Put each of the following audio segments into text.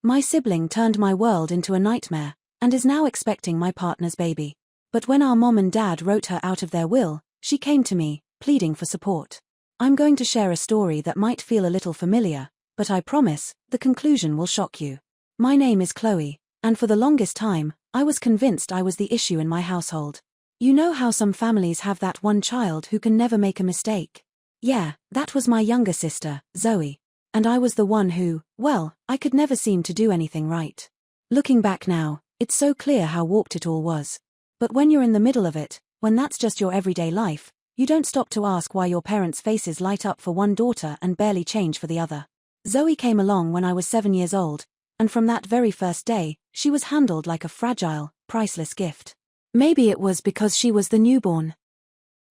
My sibling turned my world into a nightmare, and is now expecting my partner's baby. But when our mom and dad wrote her out of their will, she came to me, pleading for support. I'm going to share a story that might feel a little familiar, but I promise, the conclusion will shock you. My name is Chloe, and for the longest time, I was convinced I was the issue in my household. You know how some families have that one child who can never make a mistake? Yeah, that was my younger sister, Zoe. And I was the one who, well, I could never seem to do anything right. Looking back now, it's so clear how warped it all was. But when you're in the middle of it, when that's just your everyday life, you don't stop to ask why your parents' faces light up for one daughter and barely change for the other. Zoe came along when I was 7 years old, and from that very first day, she was handled like a fragile, priceless gift. Maybe it was because she was the newborn.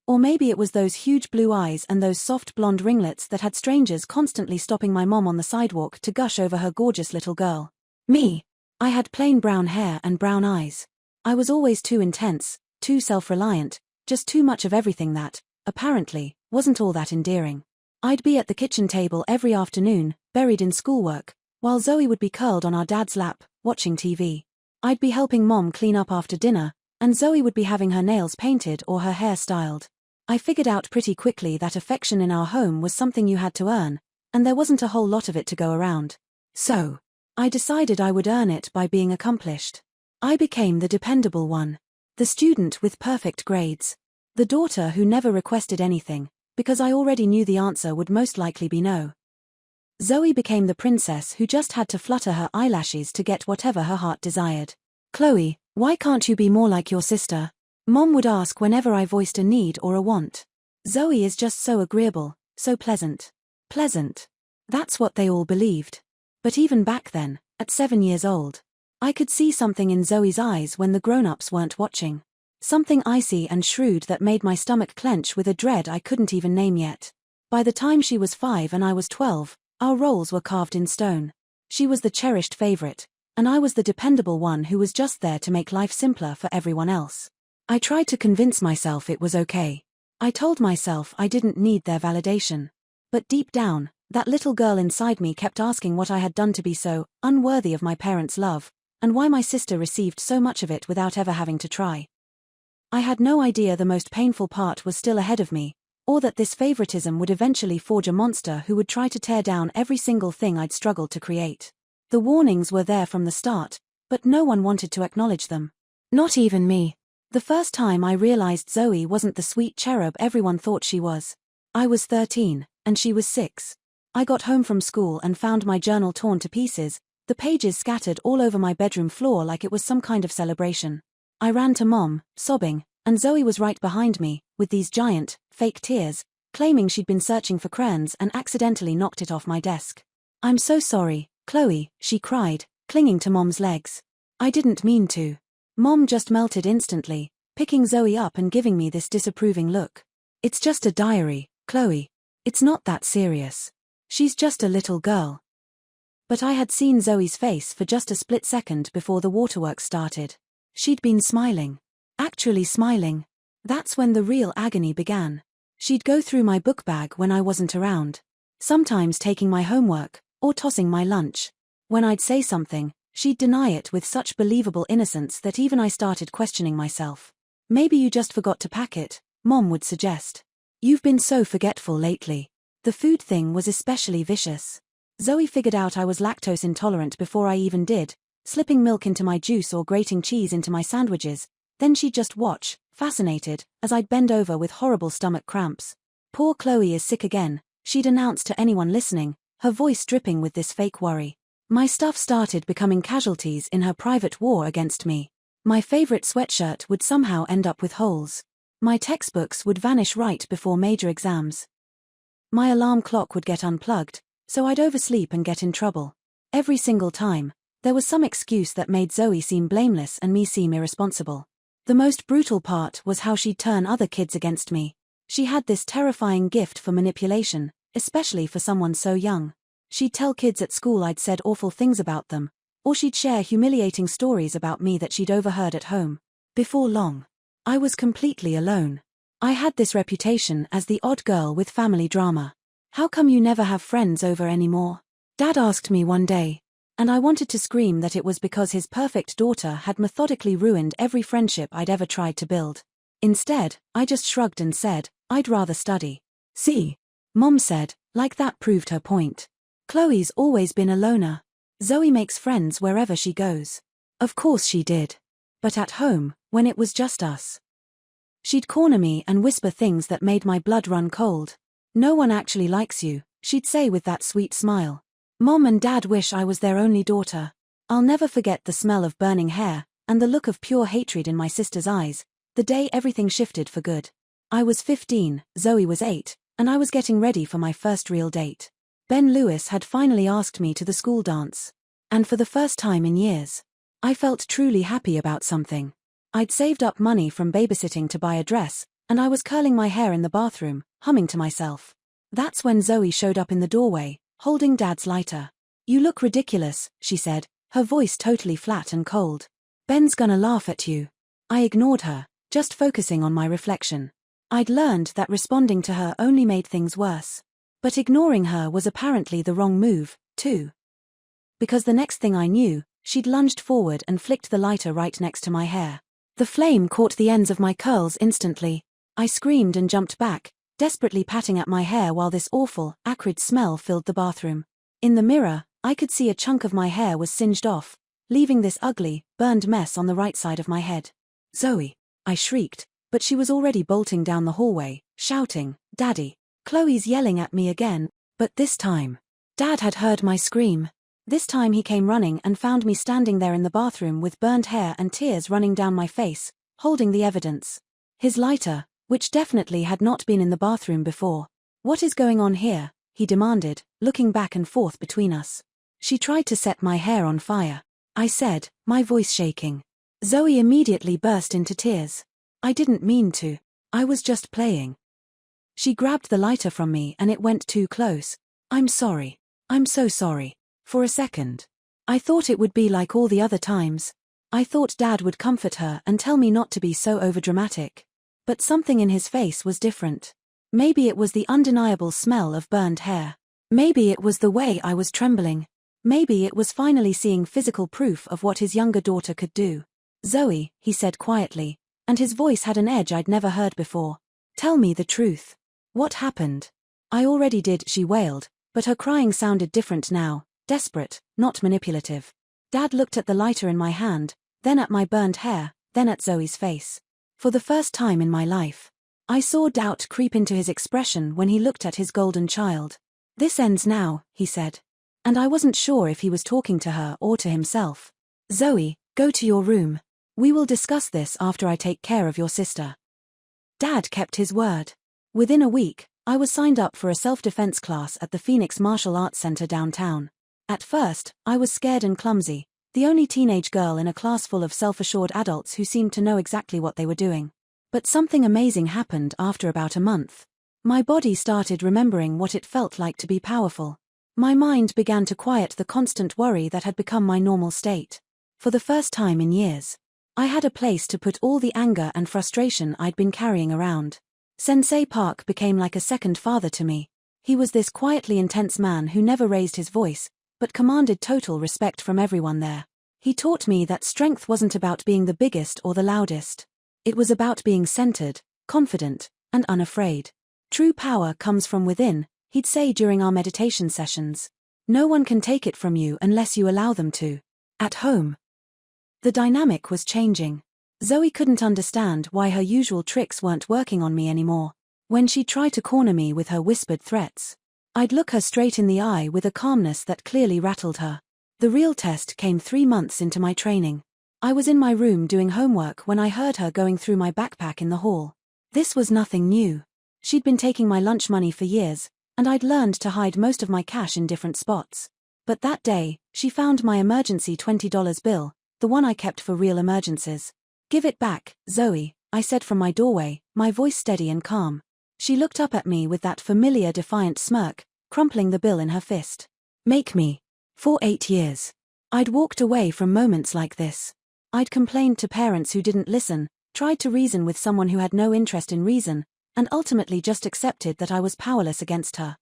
Or maybe it was those huge blue eyes and those soft blonde ringlets that had strangers constantly stopping my mom on the sidewalk to gush over her gorgeous little girl. Me. I had plain brown hair and brown eyes. I was always too intense, too self-reliant, just too much of everything that, apparently, wasn't all that endearing. I'd be at the kitchen table every afternoon, buried in schoolwork, while Zoe would be curled on our dad's lap, watching TV. I'd be helping Mom clean up after dinner, and Zoe would be having her nails painted or her hair styled. I figured out pretty quickly that affection in our home was something you had to earn, and there wasn't a whole lot of it to go around. So, I decided I would earn it by being accomplished. I became the dependable one. The student with perfect grades. The daughter who never requested anything, because I already knew the answer would most likely be no. Zoe became the princess who just had to flutter her eyelashes to get whatever her heart desired. Chloe, why can't you be more like your sister? Mom would ask whenever I voiced a need or a want. Zoe is just so agreeable, so pleasant. Pleasant. That's what they all believed. But even back then, at 7 years old, I could see something in Zoe's eyes when the grown-ups weren't watching. Something icy and shrewd that made my stomach clench with a dread I couldn't even name yet. By the time she was 5 and I was 12, our roles were carved in stone. She was the cherished favorite, and I was the dependable one who was just there to make life simpler for everyone else. I tried to convince myself it was okay. I told myself I didn't need their validation. But deep down, that little girl inside me kept asking what I had done to be so unworthy of my parents' love, and why my sister received so much of it without ever having to try. I had no idea the most painful part was still ahead of me, or that this favoritism would eventually forge a monster who would try to tear down every single thing I'd struggled to create. The warnings were there from the start, but no one wanted to acknowledge them. Not even me. The first time I realized Zoe wasn't the sweet cherub everyone thought she was. I was 13, and she was 6. I got home from school and found my journal torn to pieces, the pages scattered all over my bedroom floor like it was some kind of celebration. I ran to Mom, sobbing, and Zoe was right behind me, with these giant, fake tears, claiming she'd been searching for crayons and accidentally knocked it off my desk. "I'm so sorry, Chloe," she cried, clinging to Mom's legs. "I didn't mean to." Mom just melted instantly, picking Zoe up and giving me this disapproving look. "It's just a diary, Chloe. It's not that serious. She's just a little girl." But I had seen Zoe's face for just a split second before the waterworks started. She'd been smiling. Actually smiling. That's when the real agony began. She'd go through my book bag when I wasn't around. Sometimes taking my homework, or tossing my lunch. When I'd say something, she'd deny it with such believable innocence that even I started questioning myself. "Maybe you just forgot to pack it," Mom would suggest. "You've been so forgetful lately." The food thing was especially vicious. Zoe figured out I was lactose intolerant before I even did, slipping milk into my juice or grating cheese into my sandwiches. Then she'd just watch, fascinated, as I'd bend over with horrible stomach cramps. "Poor Chloe is sick again," she'd announce to anyone listening, her voice dripping with this fake worry. My stuff started becoming casualties in her private war against me. My favorite sweatshirt would somehow end up with holes. My textbooks would vanish right before major exams. My alarm clock would get unplugged, so I'd oversleep and get in trouble. Every single time, there was some excuse that made Zoe seem blameless and me seem irresponsible. The most brutal part was how she'd turn other kids against me. She had this terrifying gift for manipulation, especially for someone so young. She'd tell kids at school I'd said awful things about them, or she'd share humiliating stories about me that she'd overheard at home. Before long, I was completely alone. I had this reputation as the odd girl with family drama. "How come you never have friends over anymore?" Dad asked me one day. And I wanted to scream that it was because his perfect daughter had methodically ruined every friendship I'd ever tried to build. Instead, I just shrugged and said, I'd rather study. See? Mom said, like that proved her point. Chloe's always been a loner. Zoe makes friends wherever she goes. Of course she did. But at home, when it was just us, she'd corner me and whisper things that made my blood run cold. No one actually likes you, she'd say with that sweet smile. Mom and Dad wish I was their only daughter. I'll never forget the smell of burning hair, and the look of pure hatred in my sister's eyes, the day everything shifted for good. I was 15, Zoe was 8, and I was getting ready for my first real date. Ben Lewis had finally asked me to the school dance. And for the first time in years, I felt truly happy about something. I'd saved up money from babysitting to buy a dress, and I was curling my hair in the bathroom, humming to myself. That's when Zoe showed up in the doorway, holding Dad's lighter. You look ridiculous, she said, her voice totally flat and cold. Ben's gonna laugh at you. I ignored her, just focusing on my reflection. I'd learned that responding to her only made things worse. But ignoring her was apparently the wrong move, too. Because the next thing I knew, she'd lunged forward and flicked the lighter right next to my hair. The flame caught the ends of my curls instantly. I screamed and jumped back, desperately patting at my hair while this awful, acrid smell filled the bathroom. In the mirror, I could see a chunk of my hair was singed off, leaving this ugly, burned mess on the right side of my head. Zoe, I shrieked, but she was already bolting down the hallway, shouting, Daddy. Chloe's yelling at me again, but this time, Dad had heard my scream. This time he came running and found me standing there in the bathroom with burned hair and tears running down my face, holding the evidence. His lighter, which definitely had not been in the bathroom before. What is going on here? He demanded, looking back and forth between us. She tried to set my hair on fire, I said, my voice shaking. Zoe immediately burst into tears. I didn't mean to. I was just playing. She grabbed the lighter from me and it went too close. I'm sorry. I'm so sorry. For a second, I thought it would be like all the other times. I thought Dad would comfort her and tell me not to be so overdramatic. But something in his face was different. Maybe it was the undeniable smell of burned hair. Maybe it was the way I was trembling. Maybe it was finally seeing physical proof of what his younger daughter could do. Zoe, he said quietly, and his voice had an edge I'd never heard before. Tell me the truth. What happened? I already did, she wailed, but her crying sounded different now, desperate, not manipulative. Dad looked at the lighter in my hand, then at my burned hair, then at Zoe's face. For the first time in my life, I saw doubt creep into his expression when he looked at his golden child. This ends now, he said. And I wasn't sure if he was talking to her or to himself. Zoe, go to your room. We will discuss this after I take care of your sister. Dad kept his word. Within a week, I was signed up for a self-defense class at the Phoenix Martial Arts Center downtown. At first, I was scared and clumsy, the only teenage girl in a class full of self-assured adults who seemed to know exactly what they were doing. But something amazing happened after about a month. My body started remembering what it felt like to be powerful. My mind began to quiet the constant worry that had become my normal state. For the first time in years, I had a place to put all the anger and frustration I'd been carrying around. Sensei Park became like a second father to me. He was this quietly intense man who never raised his voice, but commanded total respect from everyone there. He taught me that strength wasn't about being the biggest or the loudest. It was about being centered, confident, and unafraid. True power comes from within, he'd say during our meditation sessions. No one can take it from you unless you allow them to. At home, the dynamic was changing. Zoe couldn't understand why her usual tricks weren't working on me anymore. When she tried to corner me with her whispered threats, I'd look her straight in the eye with a calmness that clearly rattled her. The real test came 3 months into my training. I was in my room doing homework when I heard her going through my backpack in the hall. This was nothing new. She'd been taking my lunch money for years, and I'd learned to hide most of my cash in different spots. But that day, she found my emergency $20 bill, the one I kept for real emergencies. Give it back, Zoe, I said from my doorway, my voice steady and calm. She looked up at me with that familiar defiant smirk, crumpling the bill in her fist. Make me. For 8 years. I'd walked away from moments like this. I'd complained to parents who didn't listen, tried to reason with someone who had no interest in reason, and ultimately just accepted that I was powerless against her.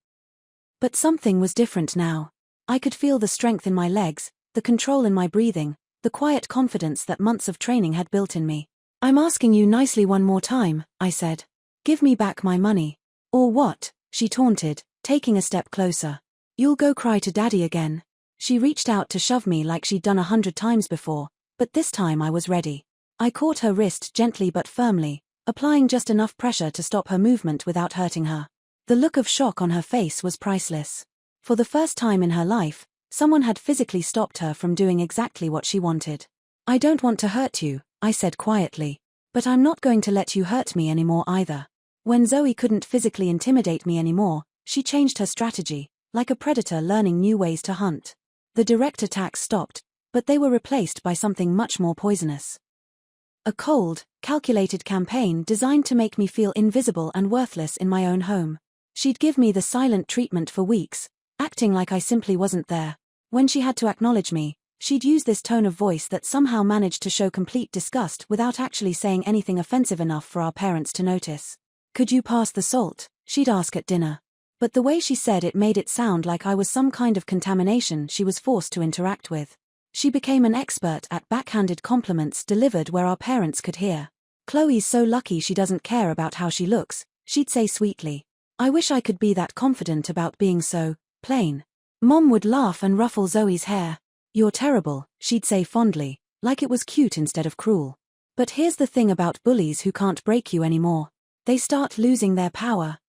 But something was different now. I could feel the strength in my legs, the control in my breathing, the quiet confidence that months of training had built in me. "I'm asking you nicely one more time," I said. "Give me back my money." "Or what?" she taunted, taking a step closer. "You'll go cry to Daddy again." She reached out to shove me like she'd done 100 times before, but this time I was ready. I caught her wrist gently but firmly, applying just enough pressure to stop her movement without hurting her. The look of shock on her face was priceless. For the first time in her life, someone had physically stopped her from doing exactly what she wanted. "I don't want to hurt you," I said quietly, "but I'm not going to let you hurt me anymore either." When Zoe couldn't physically intimidate me anymore, she changed her strategy, like a predator learning new ways to hunt. The direct attacks stopped, but they were replaced by something much more poisonous. A cold, calculated campaign designed to make me feel invisible and worthless in my own home. She'd give me the silent treatment for weeks, acting like I simply wasn't there. When she had to acknowledge me, she'd use this tone of voice that somehow managed to show complete disgust without actually saying anything offensive enough for our parents to notice. "Could you pass the salt?" she'd ask at dinner. But the way she said it made it sound like I was some kind of contamination she was forced to interact with. She became an expert at backhanded compliments delivered where our parents could hear. "Chloe's so lucky she doesn't care about how she looks," she'd say sweetly. "I wish I could be that confident about being so plain." Mom would laugh and ruffle Zoe's hair. "You're terrible," she'd say fondly, like it was cute instead of cruel. But here's the thing about bullies who can't break you anymore. They start losing their power.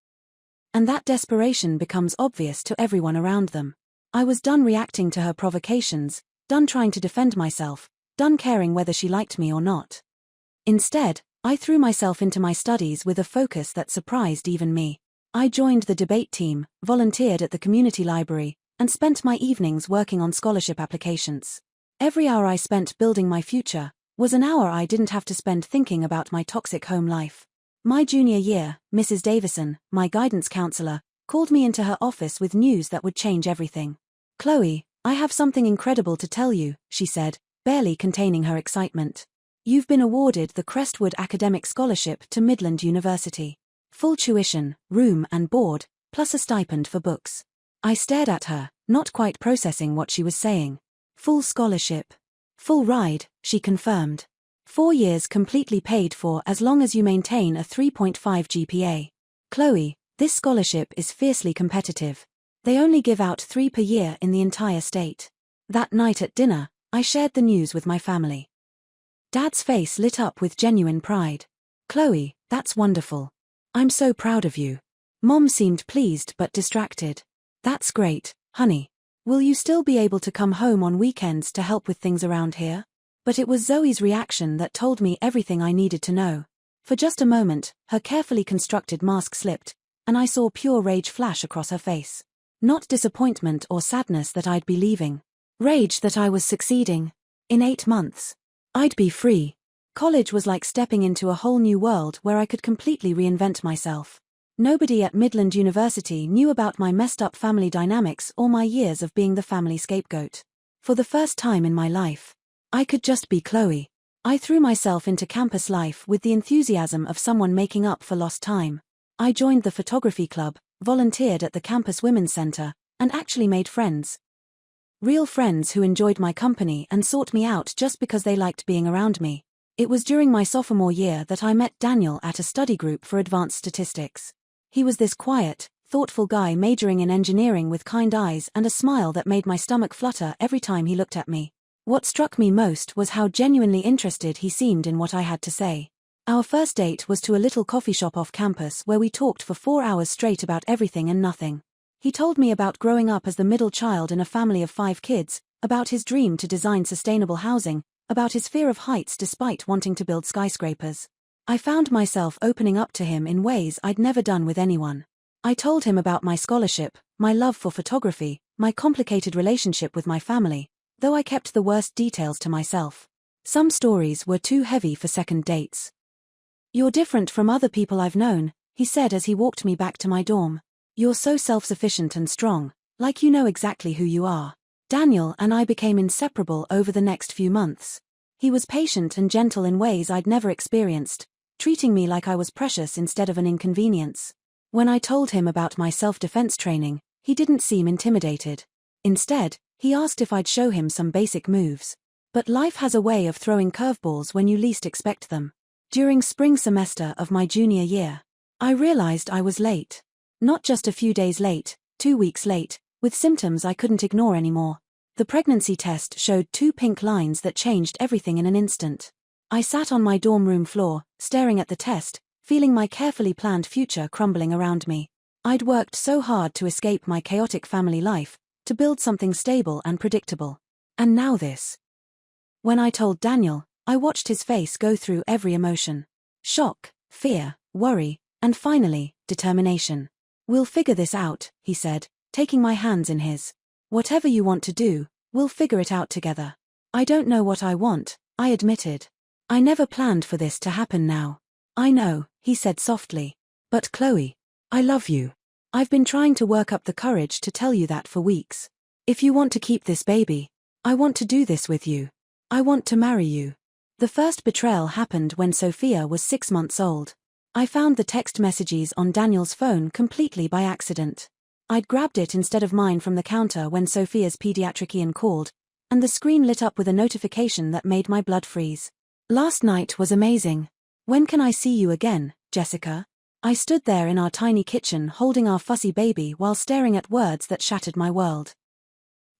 And that desperation becomes obvious to everyone around them. I was done reacting to her provocations, done trying to defend myself, done caring whether she liked me or not. Instead, I threw myself into my studies with a focus that surprised even me. I joined the debate team, volunteered at the community library, and spent my evenings working on scholarship applications. Every hour I spent building my future was an hour I didn't have to spend thinking about my toxic home life. My junior year, Mrs. Davison, my guidance counselor, called me into her office with news that would change everything. "Chloe, I have something incredible to tell you," she said, barely containing her excitement. "You've been awarded the Crestwood Academic Scholarship to Midland University. Full tuition, room and board, plus a stipend for books." I stared at her, not quite processing what she was saying. "Full scholarship. Full ride," she confirmed. 4 years completely paid for as long as you maintain a 3.5 GPA. "Chloe, this scholarship is fiercely competitive. They only give out 3 per year in the entire state." That night at dinner, I shared the news with my family. Dad's face lit up with genuine pride. "Chloe, that's wonderful. I'm so proud of you." Mom seemed pleased but distracted. "That's great, honey. Will you still be able to come home on weekends to help with things around here?" But it was Zoe's reaction that told me everything I needed to know. For just a moment, her carefully constructed mask slipped, and I saw pure rage flash across her face. Not disappointment or sadness that I'd be leaving. Rage that I was succeeding. In 8 months, I'd be free. College was like stepping into a whole new world where I could completely reinvent myself. Nobody at Midland University knew about my messed up family dynamics or my years of being the family scapegoat. For the first time in my life, I could just be Chloe. I threw myself into campus life with the enthusiasm of someone making up for lost time. I joined the photography club, volunteered at the campus women's center, and actually made friends. Real friends who enjoyed my company and sought me out just because they liked being around me. It was during my sophomore year that I met Daniel at a study group for advanced statistics. He was this quiet, thoughtful guy majoring in engineering with kind eyes and a smile that made my stomach flutter every time he looked at me. What struck me most was how genuinely interested he seemed in what I had to say. Our first date was to a little coffee shop off campus where we talked for 4 hours straight about everything and nothing. He told me about growing up as the middle child in a family of 5 kids, about his dream to design sustainable housing, about his fear of heights despite wanting to build skyscrapers. I found myself opening up to him in ways I'd never done with anyone. I told him about my scholarship, my love for photography, my complicated relationship with my family, though I kept the worst details to myself. Some stories were too heavy for second dates. "You're different from other people I've known," he said as he walked me back to my dorm. "You're so self-sufficient and strong, like you know exactly who you are." Daniel and I became inseparable over the next few months. He was patient and gentle in ways I'd never experienced, treating me like I was precious instead of an inconvenience. When I told him about my self-defense training, he didn't seem intimidated. Instead, He asked if I'd show him some basic moves. But life has a way of throwing curveballs when you least expect them. During spring semester of my junior year, I realized I was late. Not just a few days late, 2 weeks late, with symptoms I couldn't ignore anymore. The pregnancy test showed 2 pink lines that changed everything in an instant. I sat on my dorm room floor, staring at the test, feeling my carefully planned future crumbling around me. I'd worked so hard to escape my chaotic family life, to build something stable and predictable. And now this. When I told Daniel, I watched his face go through every emotion. Shock, fear, worry, and finally, determination. "We'll figure this out," he said, taking my hands in his. "Whatever you want to do, we'll figure it out together." "I don't know what I want," I admitted. "I never planned for this to happen now." "I know," he said softly. "But Chloe, I love you. I've been trying to work up the courage to tell you that for weeks. If you want to keep this baby, I want to do this with you. I want to marry you." The first betrayal happened when Sophia was 6 months old. I found the text messages on Daniel's phone completely by accident. I'd grabbed it instead of mine from the counter when Sophia's pediatrician called, and the screen lit up with a notification that made my blood freeze. "Last night was amazing. When can I see you again, Jessica?" I stood there in our tiny kitchen holding our fussy baby while staring at words that shattered my world.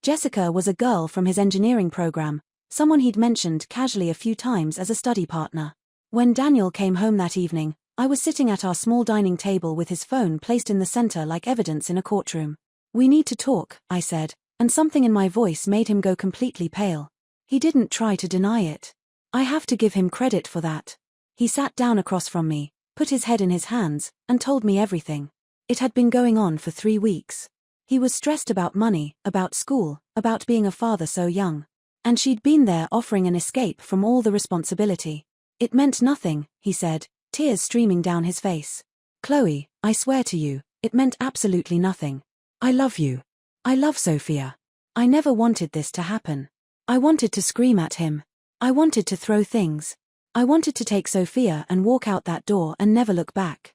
Jessica was a girl from his engineering program, someone he'd mentioned casually a few times as a study partner. When Daniel came home that evening, I was sitting at our small dining table with his phone placed in the center like evidence in a courtroom. "We need to talk," I said, and something in my voice made him go completely pale. He didn't try to deny it. I have to give him credit for that. He sat down across from me, put his head in his hands, and told me everything. It had been going on for 3 weeks. He was stressed about money, about school, about being a father so young. And she'd been there offering an escape from all the responsibility. "It meant nothing," he said, tears streaming down his face. "Chloe, I swear to you, it meant absolutely nothing. I love you. I love Sophia. I never wanted this to happen. I wanted to scream at him. I wanted to throw things. I wanted to take Sophia and walk out that door and never look back.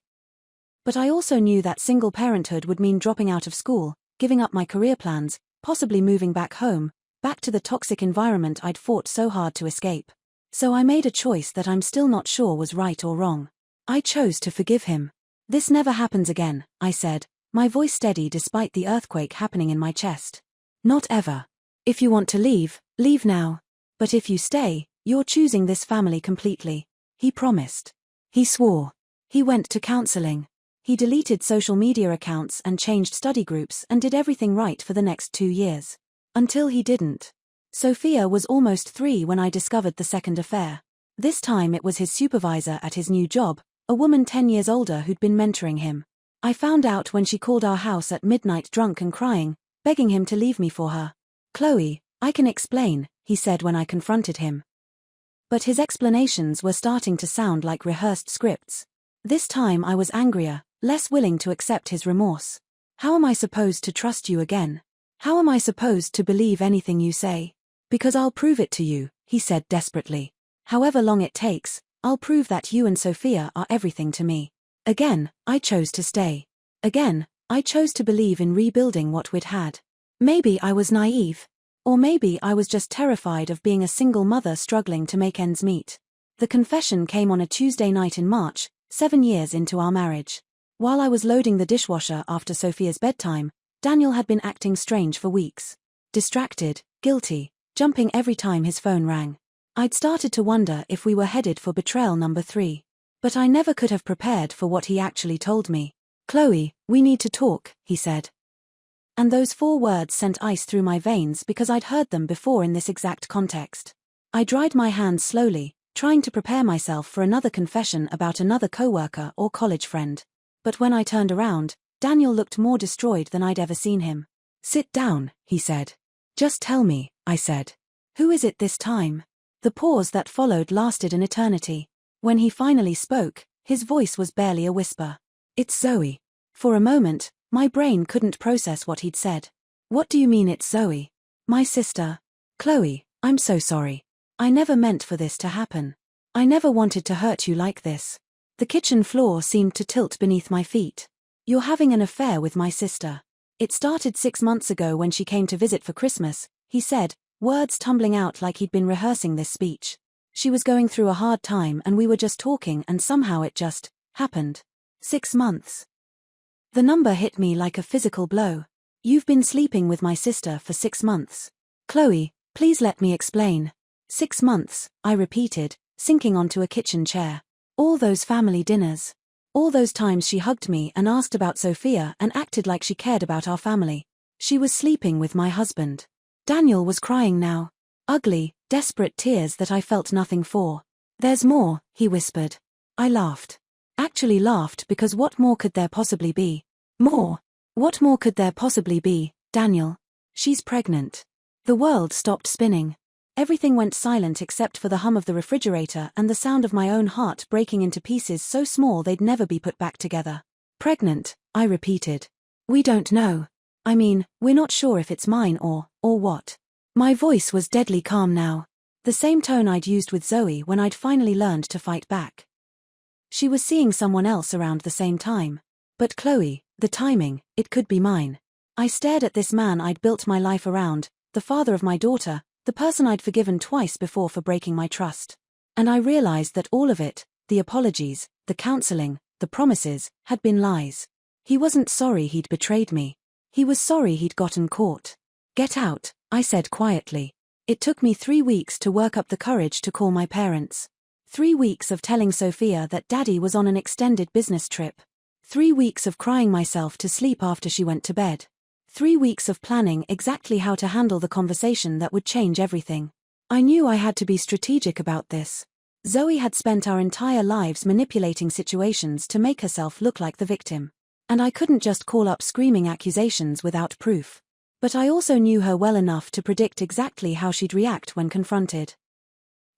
But I also knew that single parenthood would mean dropping out of school, giving up my career plans, possibly moving back home, back to the toxic environment I'd fought so hard to escape. So I made a choice that I'm still not sure was right or wrong. I chose to forgive him. "This never happens again," I said, my voice steady despite the earthquake happening in my chest. "Not ever. If you want to leave, leave now. But if you stay, you're choosing this family completely." He promised. He swore. He went to counseling. He deleted social media accounts and changed study groups and did everything right for the next 2 years. Until he didn't. Sophia was almost 3 when I discovered the second affair. This time it was his supervisor at his new job, a woman 10 years older who'd been mentoring him. I found out when she called our house at midnight drunk and crying, begging him to leave me for her. "Chloe, I can explain," he said when I confronted him. But his explanations were starting to sound like rehearsed scripts. This time I was angrier, less willing to accept his remorse. "How am I supposed to trust you again? How am I supposed to believe anything you say?" "Because I'll prove it to you," he said desperately. "However long it takes, I'll prove that you and Sophia are everything to me." Again, I chose to stay. Again, I chose to believe in rebuilding what we'd had. Maybe I was naive. Or maybe I was just terrified of being a single mother struggling to make ends meet. The confession came on a Tuesday night in March, 7 years into our marriage. While I was loading the dishwasher after Sophia's bedtime, Daniel had been acting strange for weeks. Distracted, guilty, jumping every time his phone rang. I'd started to wonder if we were headed for betrayal number 3. But I never could have prepared for what he actually told me. "Chloe, we need to talk," he said. And those 4 words sent ice through my veins because I'd heard them before in this exact context. I dried my hands slowly, trying to prepare myself for another confession about another coworker or college friend. But when I turned around, Daniel looked more destroyed than I'd ever seen him. "Sit down," he said. "Just tell me," I said. "Who is it this time?" The pause that followed lasted an eternity. When he finally spoke, his voice was barely a whisper. "It's Zoe." For a moment, my brain couldn't process what he'd said. "What do you mean it's Zoe?" "My sister. Chloe, I'm so sorry. I never meant for this to happen. I never wanted to hurt you like this." The kitchen floor seemed to tilt beneath my feet. "You're having an affair with my sister. It started 6 months ago when she came to visit for Christmas, he said, words tumbling out like he'd been rehearsing this speech. She was going through a hard time and we were just talking and somehow it just happened. 6 months. The number hit me like a physical blow. You've been sleeping with my sister for 6 months. Chloe, please let me explain. 6 months, I repeated, sinking onto a kitchen chair. All those family dinners. All those times she hugged me and asked about Sophia and acted like she cared about our family. She was sleeping with my husband. Daniel was crying now. Ugly, desperate tears that I felt nothing for. There's more, he whispered. I laughed. Actually laughed because what more could there possibly be? More? What more could there possibly be, Daniel? She's pregnant. The world stopped spinning. Everything went silent except for the hum of the refrigerator and the sound of my own heart breaking into pieces so small they'd never be put back together. Pregnant, I repeated. We don't know. I mean, we're not sure if it's mine or what. My voice was deadly calm now. The same tone I'd used with Zoe when I'd finally learned to fight back. She was seeing someone else around the same time. But Chloe, the timing, it could be mine. I stared at this man I'd built my life around, the father of my daughter, the person I'd forgiven twice before for breaking my trust. And I realized that all of it, the apologies, the counseling, the promises, had been lies. He wasn't sorry he'd betrayed me. He was sorry he'd gotten caught. Get out, I said quietly. It took me 3 weeks to work up the courage to call my parents. 3 weeks of telling Sophia that Daddy was on an extended business trip. 3 weeks of crying myself to sleep after she went to bed. 3 weeks of planning exactly how to handle the conversation that would change everything. I knew I had to be strategic about this. Zoe had spent our entire lives manipulating situations to make herself look like the victim. And I couldn't just call up screaming accusations without proof. But I also knew her well enough to predict exactly how she'd react when confronted.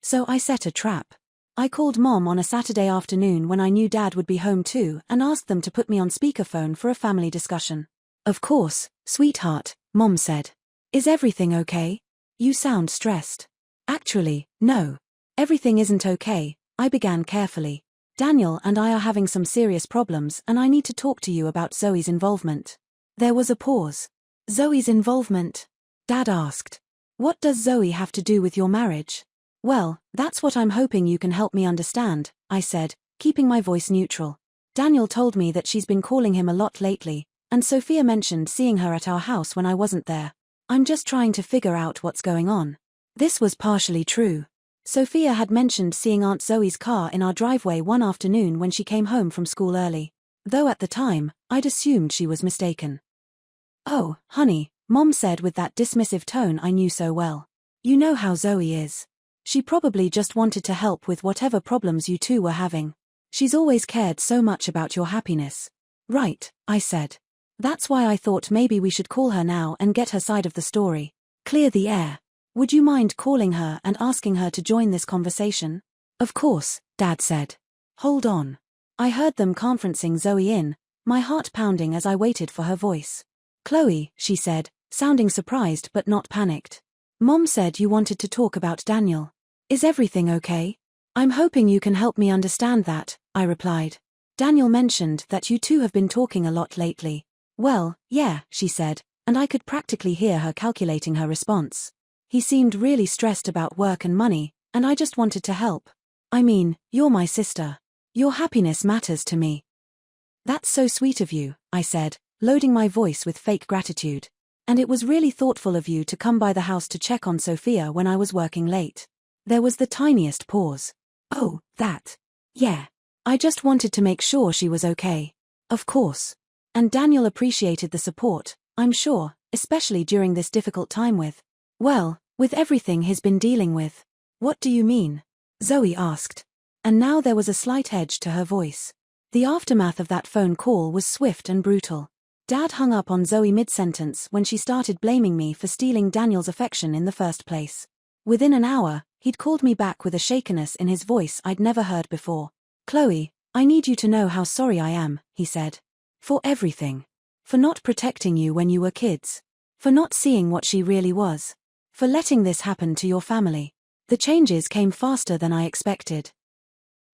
So I set a trap. I called Mom on a Saturday afternoon when I knew Dad would be home too and asked them to put me on speakerphone for a family discussion. Of course, sweetheart, Mom said. Is everything okay? You sound stressed. Actually, no. Everything isn't okay, I began carefully. Daniel and I are having some serious problems and I need to talk to you about Zoe's involvement. There was a pause. Zoe's involvement? Dad asked. What does Zoe have to do with your marriage? Well, that's what I'm hoping you can help me understand, I said, keeping my voice neutral. Daniel told me that she's been calling him a lot lately, and Sophia mentioned seeing her at our house when I wasn't there. I'm just trying to figure out what's going on. This was partially true. Sophia had mentioned seeing Aunt Zoe's car in our driveway one afternoon when she came home from school early. Though at the time, I'd assumed she was mistaken. Oh, honey, Mom said with that dismissive tone I knew so well. You know how Zoe is. She probably just wanted to help with whatever problems you two were having. She's always cared so much about your happiness. Right, I said. That's why I thought maybe we should call her now and get her side of the story. Clear the air. Would you mind calling her and asking her to join this conversation? Of course, Dad said. Hold on. I heard them conferencing Zoe in, my heart pounding as I waited for her voice. Chloe, she said, sounding surprised but not panicked. Mom said you wanted to talk about Daniel. Is everything okay? I'm hoping you can help me understand that, I replied. Daniel mentioned that you two have been talking a lot lately. Well, yeah, she said, and I could practically hear her calculating her response. He seemed really stressed about work and money, and I just wanted to help. I mean, you're my sister. Your happiness matters to me. That's so sweet of you, I said, loading my voice with fake gratitude. And it was really thoughtful of you to come by the house to check on Sophia when I was working late. There was the tiniest pause. Oh, that. Yeah. I just wanted to make sure she was okay. Of course. And Daniel appreciated the support, I'm sure, especially during this difficult time with everything he's been dealing with. What do you mean? Zoe asked. And now there was a slight edge to her voice. The aftermath of that phone call was swift and brutal. Dad hung up on Zoe mid-sentence when she started blaming me for stealing Daniel's affection in the first place. Within an hour, he'd called me back with a shakiness in his voice I'd never heard before. Chloe, I need you to know how sorry I am, he said. For everything. For not protecting you when you were kids. For not seeing what she really was. For letting this happen to your family. The changes came faster than I expected.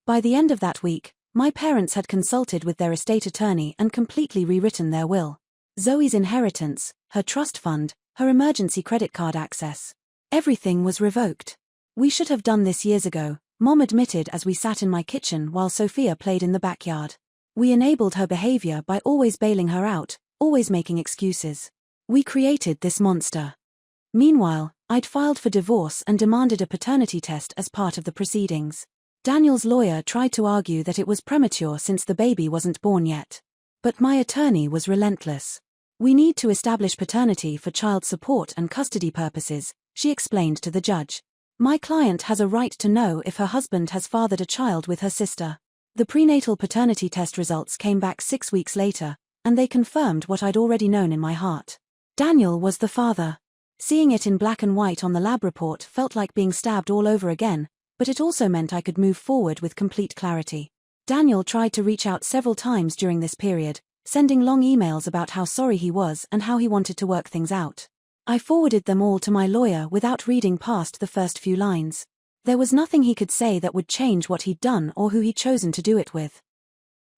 By the end of that week, my parents had consulted with their estate attorney and completely rewritten their will. Zoe's inheritance, her trust fund, her emergency credit card access. Everything was revoked. We should have done this years ago, Mom admitted as we sat in my kitchen while Sophia played in the backyard. We enabled her behavior by always bailing her out, always making excuses. We created this monster. Meanwhile, I'd filed for divorce and demanded a paternity test as part of the proceedings. Daniel's lawyer tried to argue that it was premature since the baby wasn't born yet. But my attorney was relentless. We need to establish paternity for child support and custody purposes, she explained to the judge. My client has a right to know if her husband has fathered a child with her sister. The prenatal paternity test results came back 6 weeks later, and they confirmed what I'd already known in my heart. Daniel was the father. Seeing it in black and white on the lab report felt like being stabbed all over again, but it also meant I could move forward with complete clarity. Daniel tried to reach out several times during this period, sending long emails about how sorry he was and how he wanted to work things out. I forwarded them all to my lawyer without reading past the first few lines. There was nothing he could say that would change what he'd done or who he'd chosen to do it with.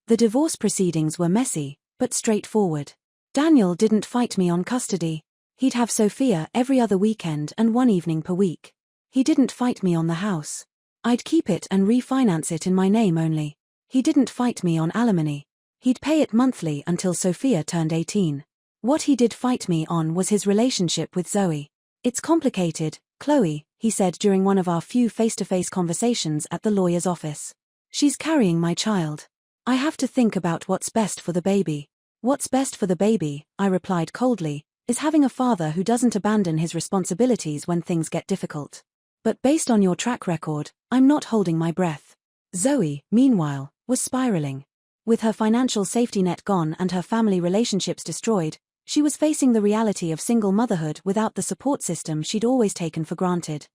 The divorce proceedings were messy, but straightforward. Daniel didn't fight me on custody. He'd have Sophia every other weekend and one evening per week. He didn't fight me on the house. I'd keep it and refinance it in my name only. He didn't fight me on alimony. He'd pay it monthly until Sophia turned 18. What he did fight me on was his relationship with Zoe. It's complicated, Chloe, he said during one of our few face-to-face conversations at the lawyer's office. She's carrying my child. I have to think about what's best for the baby. What's best for the baby, I replied coldly, is having a father who doesn't abandon his responsibilities when things get difficult. But based on your track record, I'm not holding my breath. Zoe, meanwhile, was spiraling. With her financial safety net gone and her family relationships destroyed, she was facing the reality of single motherhood without the support system she'd always taken for granted.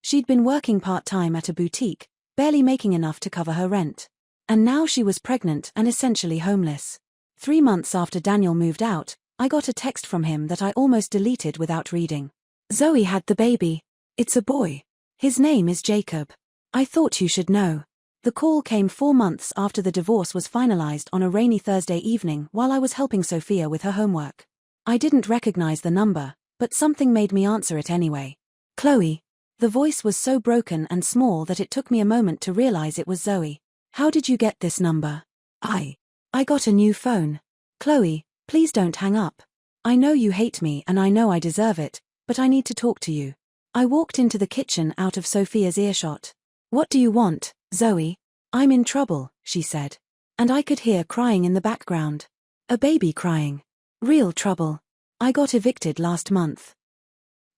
She'd been working part-time at a boutique, barely making enough to cover her rent. And now she was pregnant and essentially homeless. 3 months after Daniel moved out, I got a text from him that I almost deleted without reading. Zoe had the baby. It's a boy. His name is Jacob. I thought you should know. The call came 4 months after the divorce was finalized on a rainy Thursday evening while I was helping Sophia with her homework. I didn't recognize the number, but something made me answer it anyway. Chloe. The voice was so broken and small that it took me a moment to realize it was Zoe. How did you get this number? I got a new phone. Chloe, please don't hang up. I know you hate me and I know I deserve it, but I need to talk to you. I walked into the kitchen out of Sophia's earshot. What do you want, Zoe? I'm in trouble, she said. And I could hear crying in the background. A baby crying. Real trouble. I got evicted last month.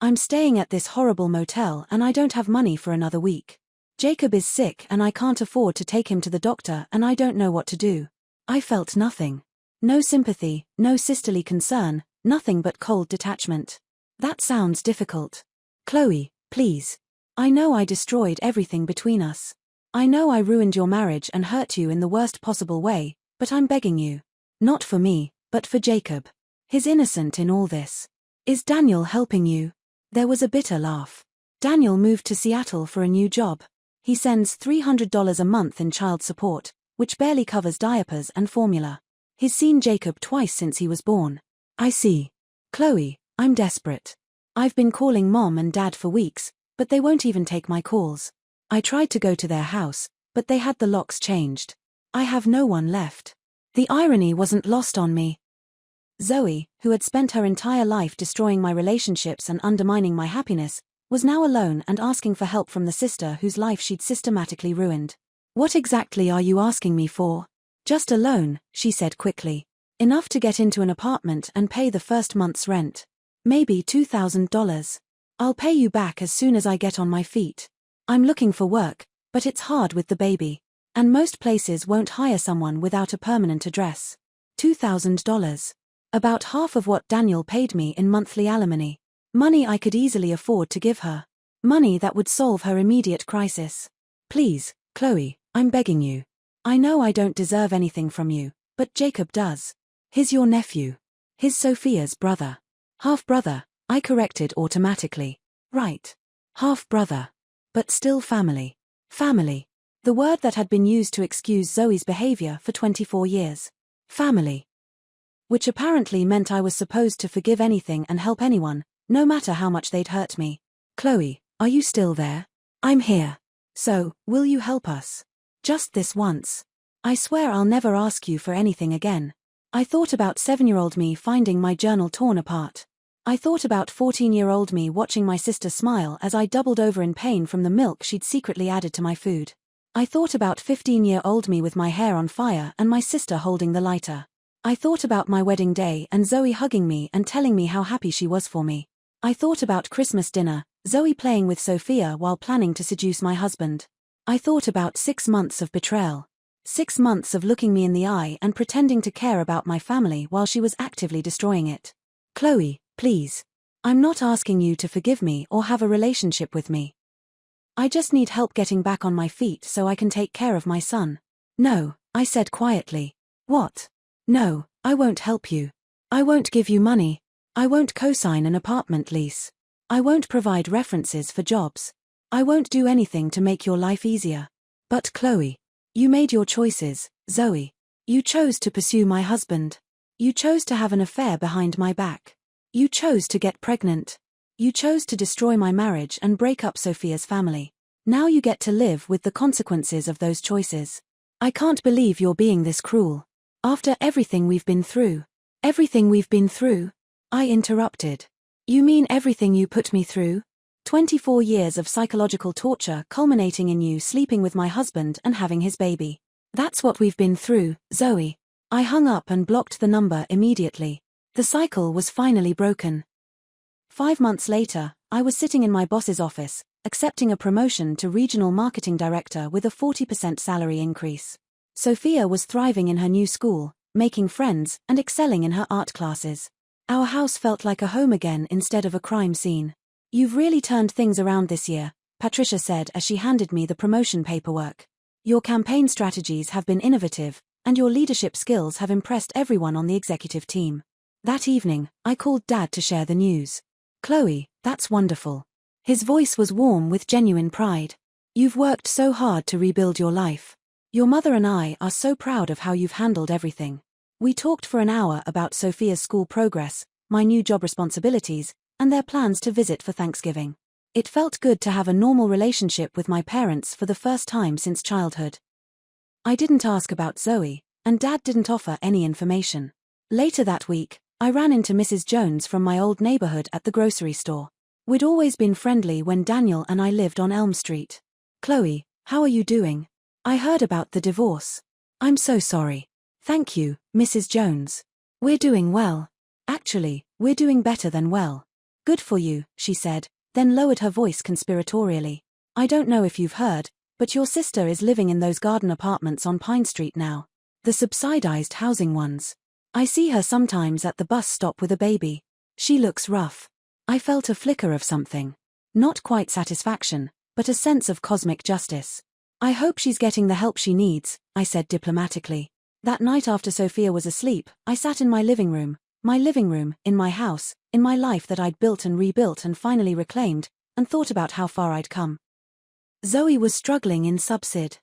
I'm staying at this horrible motel and I don't have money for another week. Jacob is sick and I can't afford to take him to the doctor and I don't know what to do. I felt nothing. No sympathy, no sisterly concern, nothing but cold detachment. That sounds difficult. Chloe, please. I know I destroyed everything between us. I know I ruined your marriage and hurt you in the worst possible way, but I'm begging you. Not for me, but for Jacob. He's innocent in all this. Is Daniel helping you? There was a bitter laugh. Daniel moved to Seattle for a new job. He sends $300 a month in child support, which barely covers diapers and formula. He's seen Jacob twice since he was born. I see. Chloe, I'm desperate. I've been calling Mom and Dad for weeks, but they won't even take my calls. I tried to go to their house, but they had the locks changed. I have no one left. The irony wasn't lost on me. Zoe, who had spent her entire life destroying my relationships and undermining my happiness, was now alone and asking for help from the sister whose life she'd systematically ruined. What exactly are you asking me for? Just a loan, she said quickly. Enough to get into an apartment and pay the first month's rent. Maybe $2,000. I'll pay you back as soon as I get on my feet. I'm looking for work, but it's hard with the baby. And most places won't hire someone without a permanent address. $2,000. About half of what Daniel paid me in monthly alimony. Money I could easily afford to give her. Money that would solve her immediate crisis. Please, Chloe, I'm begging you. I know I don't deserve anything from you, but Jacob does. He's your nephew. He's Sophia's brother. Half-brother, I corrected automatically. Right. Half-brother. But still family. Family. The word that had been used to excuse Zoe's behavior for 24 years. Family. which apparently meant I was supposed to forgive anything and help anyone, no matter how much they'd hurt me. Chloe, are you still there? I'm here. So, will you help us? Just this once. I swear I'll never ask you for anything again. I thought about 7-year-old me finding my journal torn apart. I thought about 14-year-old me watching my sister smile as I doubled over in pain from the milk she'd secretly added to my food. I thought about 15-year-old me with my hair on fire and my sister holding the lighter. I thought about my wedding day and Zoe hugging me and telling me how happy she was for me. I thought about Christmas dinner, Zoe playing with Sophia while planning to seduce my husband. I thought about 6 months of betrayal. 6 months of looking me in the eye and pretending to care about my family while she was actively destroying it. Chloe, please. I'm not asking you to forgive me or have a relationship with me. I just need help getting back on my feet so I can take care of my son. No, I said quietly. What? No, I won't help you. I won't give you money. I won't co-sign an apartment lease. I won't provide references for jobs. I won't do anything to make your life easier. But Chloe, you made your choices, Zoe. You chose to pursue my husband. You chose to have an affair behind my back. You chose to get pregnant. You chose to destroy my marriage and break up Sophia's family. Now you get to live with the consequences of those choices. I can't believe you're being this cruel. After everything we've been through. Everything we've been through? I interrupted. You mean everything you put me through? 24 years of psychological torture culminating in you sleeping with my husband and having his baby. That's what we've been through, Zoe. I hung up and blocked the number immediately. The cycle was finally broken. 5 months later, I was sitting in my boss's office, accepting a promotion to regional marketing director with a 40% salary increase. Sophia was thriving in her new school, making friends and excelling in her art classes. Our house felt like a home again instead of a crime scene. You've really turned things around this year, Patricia said as she handed me the promotion paperwork. Your campaign strategies have been innovative, and your leadership skills have impressed everyone on the executive team. That evening, I called Dad to share the news. Chloe, that's wonderful. His voice was warm with genuine pride. You've worked so hard to rebuild your life. Your mother and I are so proud of how you've handled everything. We talked for an hour about Sophia's school progress, my new job responsibilities, and their plans to visit for Thanksgiving. It felt good to have a normal relationship with my parents for the first time since childhood. I didn't ask about Zoe, and Dad didn't offer any information. Later that week, I ran into Mrs. Jones from my old neighborhood at the grocery store. We'd always been friendly when Daniel and I lived on Elm Street. Chloe, how are you doing? I heard about the divorce. I'm so sorry. Thank you, Mrs. Jones. We're doing well. Actually, we're doing better than well. Good for you, she said, then lowered her voice conspiratorially. I don't know if you've heard, but your sister is living in those garden apartments on Pine Street now. The subsidized housing ones. I see her sometimes at the bus stop with a baby. She looks rough. I felt a flicker of something. Not quite satisfaction, but a sense of cosmic justice. I hope she's getting the help she needs, I said diplomatically. That night after Sophia was asleep, I sat in my living room, in my house, in my life that I'd built and rebuilt and finally reclaimed, and thought about how far I'd come. Zoe was struggling in subsid.